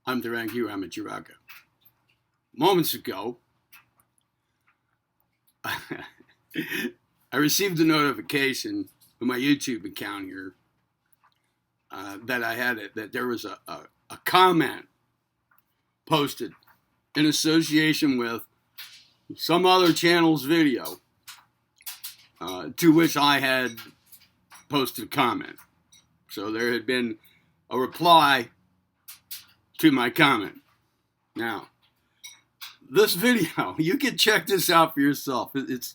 I'm Theron, Ramacharaka. Moments ago, I received a notification on my YouTube account here that there was a comment posted in association with some other channel's video to which I had posted a comment. So there had been a reply to my comment. Now, this video, you can check this out for yourself. It's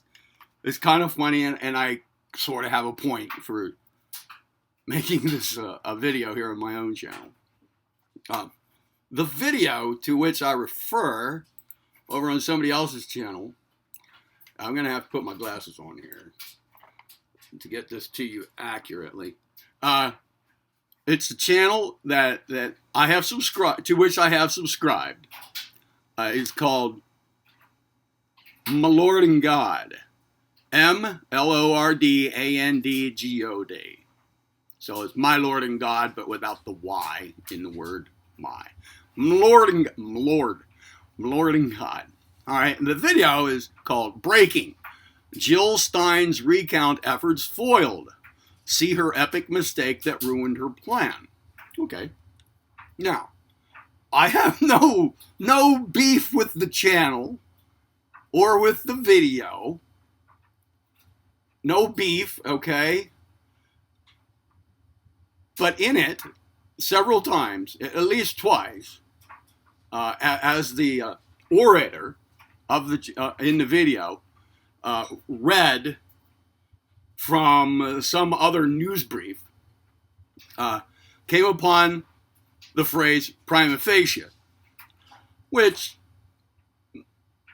kind of funny, and I sort of have a point for making this a video here on my own channel. The video to which I refer over on somebody else's channel, I'm going to have to put my glasses on here to get this to you accurately. It's a channel that I have subscribed to, which I have subscribed. It's called My Lord and God, MLORDANDGOD. So it's My Lord and God, but without the Y in the word my. Lord and God. All right, and the video is called Breaking. Jill Stein's recount efforts foiled. See her epic mistake that ruined her plan. Okay. Now, I have no beef with the channel or with the video. No beef, okay? But in it, several times, at least twice, as the orator of the in the video read from some other news brief, came upon the phrase prima facie, which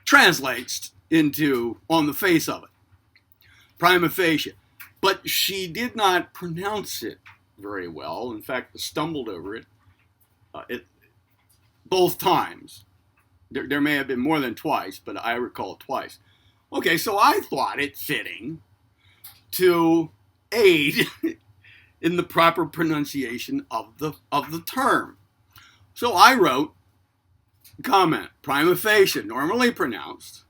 translates into on the face of it, prima facie. But she did not pronounce it very well. In fact, stumbled over it, both times. There may have been more than twice, but I recall twice. Okay, so I thought it fitting to aid in the proper pronunciation of the term. So I wrote comment, prima facie, normally pronounced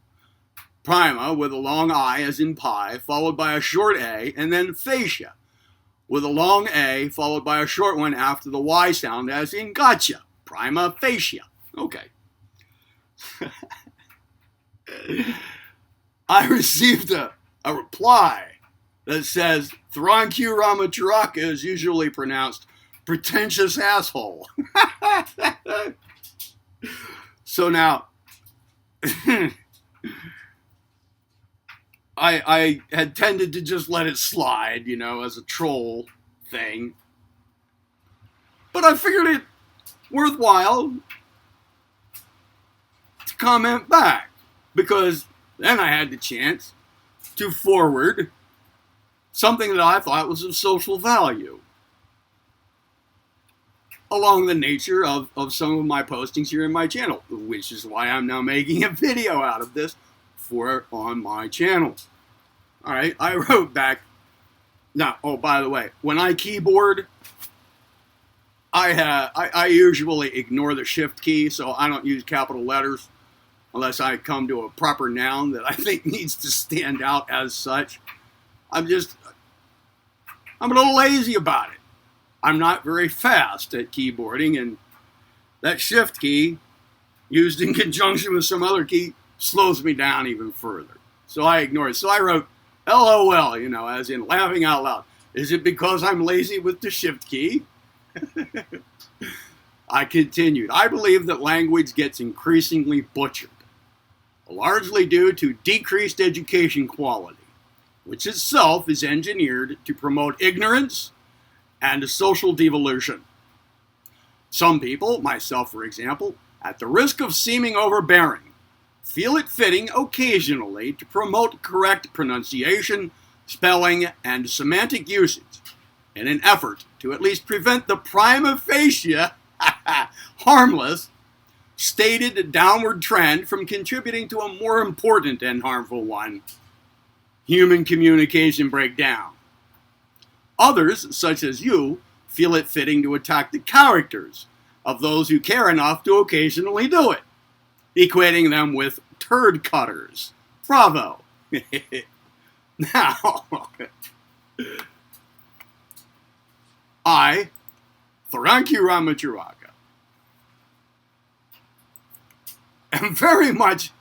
prima with a long I as in pie, followed by a short A, and then facie with a long A, followed by a short one after the Y sound as in gotcha, prima facie. Okay. I received a reply that says, Theron Q. Ramacharaka is usually pronounced pretentious asshole. So now, I had tended to just let it slide, as a troll thing. But I figured it worthwhile to comment back, because then I had the chance to forward something that I thought was of social value, along the nature of some of my postings here in my channel, which is why I'm now making a video out of this on my channel. All right, I wrote back. Now, oh, by the way, when I keyboard, I usually ignore the shift key, so I don't use capital letters unless I come to a proper noun that I think needs to stand out as such. I'm a little lazy about it. I'm not very fast at keyboarding, and that shift key, used in conjunction with some other key, slows me down even further. So I ignore it. So I wrote LOL, as in laughing out loud. Is it because I'm lazy with the shift key? I continued. I believe that language gets increasingly butchered, largely due to decreased education quality, which itself is engineered to promote ignorance and social devolution. Some people, myself for example, at the risk of seeming overbearing, feel it fitting occasionally to promote correct pronunciation, spelling, and semantic usage in an effort to at least prevent the prima facie, harmless, stated downward trend from contributing to a more important and harmful one, human communication breakdown. Others, such as you, feel it fitting to attack the characters of those who care enough to occasionally do it, equating them with turd cutters. Bravo. Now, I, Theron Ramacharaka, am very much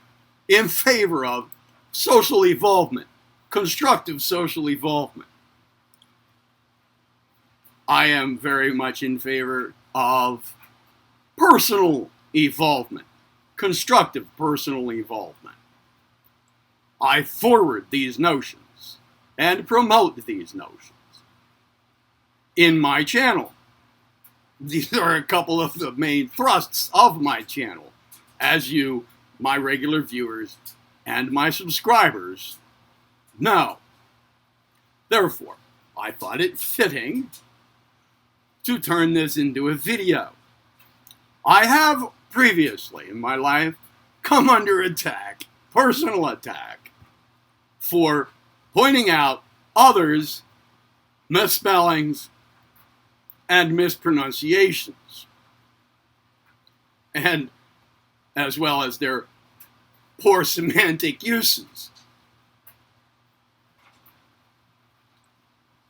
in favor of social evolvement, constructive social evolvement. I am very much in favor of personal evolvement, constructive personal evolvement. I forward these notions and promote these notions in my channel. These are a couple of the main thrusts of my channel, as you, my regular viewers, and my subscribers know. Therefore, I thought it fitting to turn this into a video. I have previously in my life come under attack, personal attack, for pointing out others' misspellings and mispronunciations, and as well as their poor semantic uses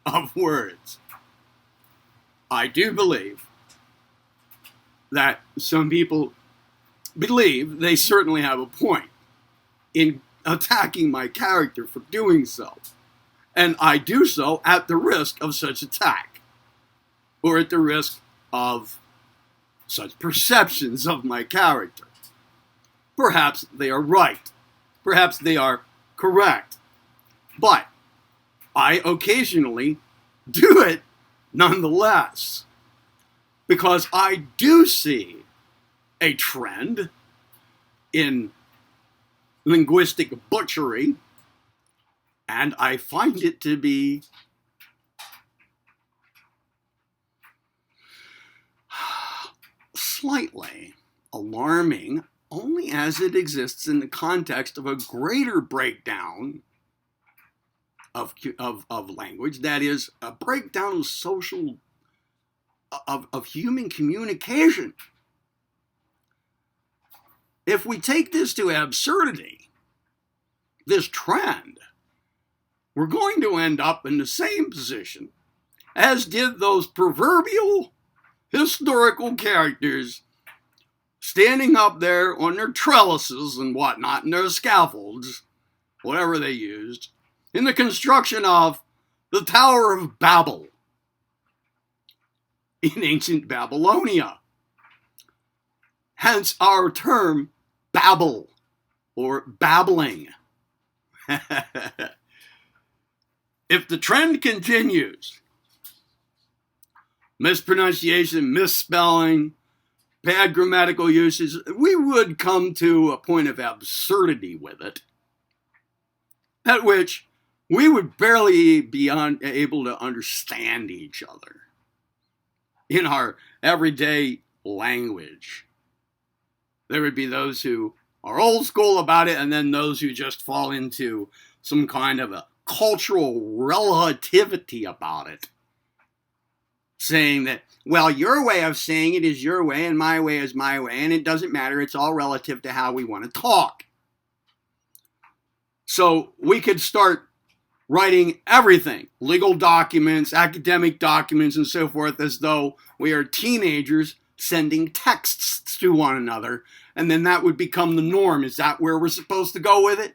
of words. I do believe that some people believe they certainly have a point in attacking my character for doing so. And I do so at the risk of such attack, or at the risk of such perceptions of my character. Perhaps they are right. Perhaps they are correct. But I occasionally do it nonetheless, because I do see a trend in linguistic butchery, and I find it to be slightly alarming, only as it exists in the context of a greater breakdown of language, that is, a breakdown of social, of human communication. If we take this to absurdity, this trend, we're going to end up in the same position as did those proverbial historical characters standing up there on their trellises and whatnot, and their scaffolds, whatever they used, in the construction of the Tower of Babel in ancient Babylonia. Hence our term babble, or babbling. If the trend continues, mispronunciation, misspelling, bad grammatical uses, we would come to a point of absurdity with it, at which we would barely be able to understand each other in our everyday language. There would be those who are old school about it, and then those who just fall into some kind of a cultural relativity about it, saying that, well, your way of saying it is your way and my way is my way, and it doesn't matter, it's all relative to how we want to talk. So we could start writing everything, legal documents, academic documents, and so forth, as though we are teenagers sending texts to one another, and then that would become the norm. Is that where we're supposed to go with it?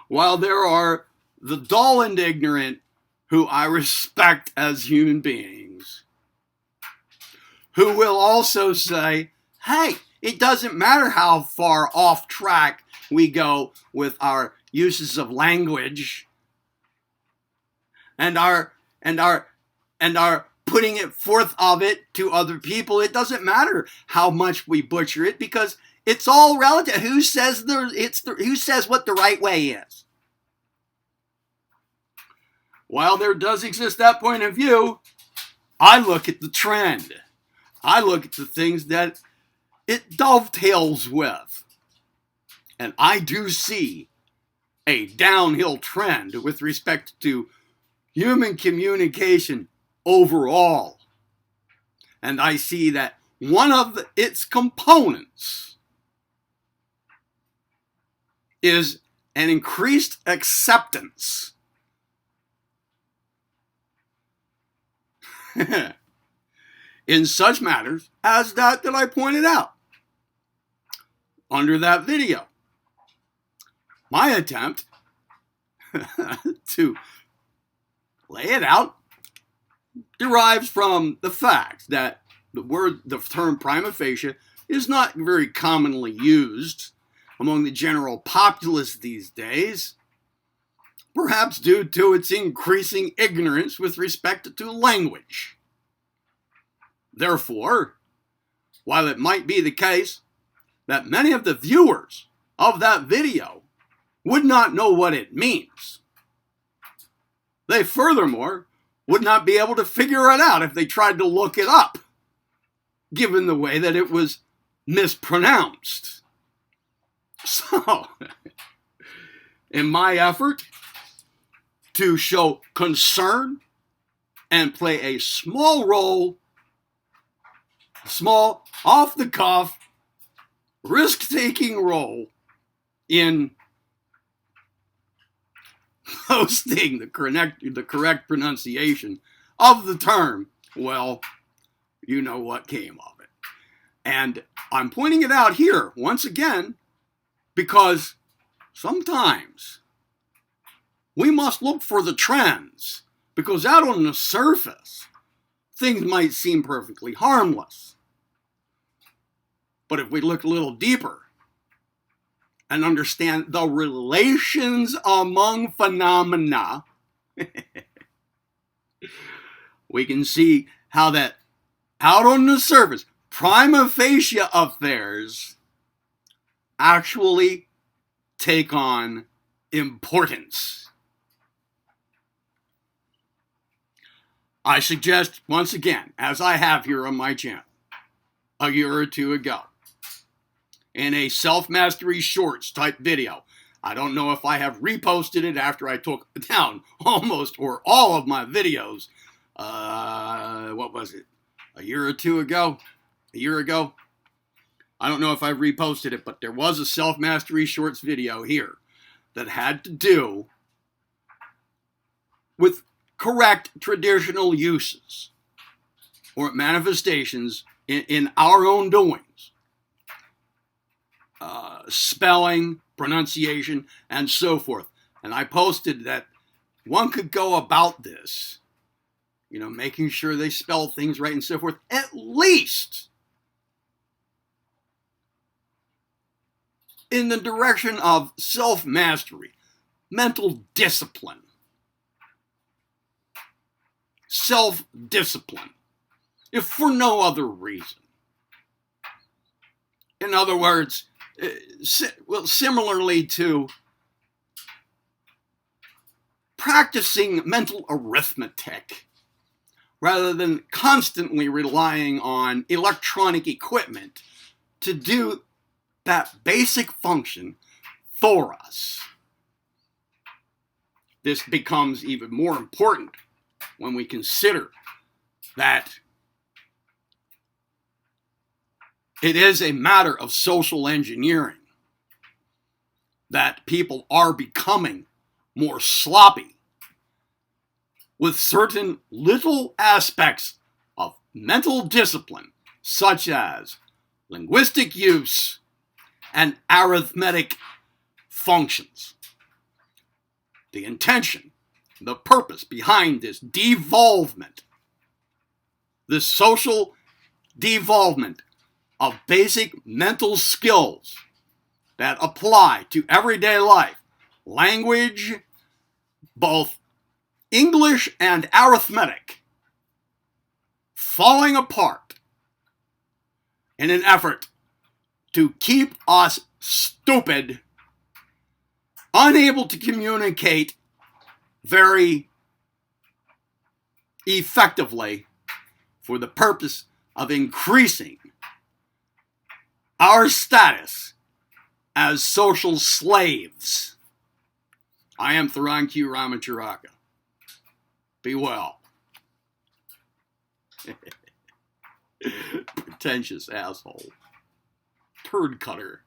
While there are the dull and ignorant who I respect as human beings, who will also say, hey, it doesn't matter how far off track we go with our uses of language and our putting it forth of it to other people. It doesn't matter how much we butcher it, because it's all relative. Who says what the right way is? While there does exist that point of view, I look at the trend. I look at the things that it dovetails with. And I do see a downhill trend with respect to human communication overall. And I see that one of its components is an increased acceptance in such matters as that I pointed out under that video. My attempt to lay it out derives from the fact that the term prima facie is not very commonly used among the general populace these days, perhaps due to its increasing ignorance with respect to language. Therefore, while it might be the case that many of the viewers of that video would not know what it means, they furthermore would not be able to figure it out if they tried to look it up, given the way that it was mispronounced. So, in my effort to show concern and play a small role, small, off-the-cuff, risk-taking role in posting the correct pronunciation of the term, well, you know what came of it. And I'm pointing it out here, once again, because sometimes we must look for the trends, because out on the surface, things might seem perfectly harmless. But if we look a little deeper and understand the relations among phenomena, we can see how that out on the surface, prima facie affairs actually take on importance. I suggest, once again, as I have here on my channel, a year or two ago, in a self-mastery shorts type video. I don't know if I have reposted it after I took down almost or all of my videos. What was it? A year or two ago? A year ago? I don't know if I reposted it, but there was a self-mastery shorts video here that had to do with correct traditional uses or manifestations in our own doings. Spelling, pronunciation, and so forth. And I posted that one could go about this, making sure they spell things right and so forth, at least in the direction of self-mastery, mental discipline, self-discipline, if for no other reason. In other words, similarly to practicing mental arithmetic rather than constantly relying on electronic equipment to do that basic function for us. This becomes even more important when we consider that it is a matter of social engineering, that people are becoming more sloppy with certain little aspects of mental discipline, such as linguistic use and arithmetic functions. The intention, the purpose behind this devolvement, this social devolvement of basic mental skills that apply to everyday life, language, both English and arithmetic, falling apart in an effort to keep us stupid, unable to communicate very effectively for the purpose of increasing our status as social slaves. I am Theron Ramacharaka. Be well. Pretentious asshole. Turd cutter.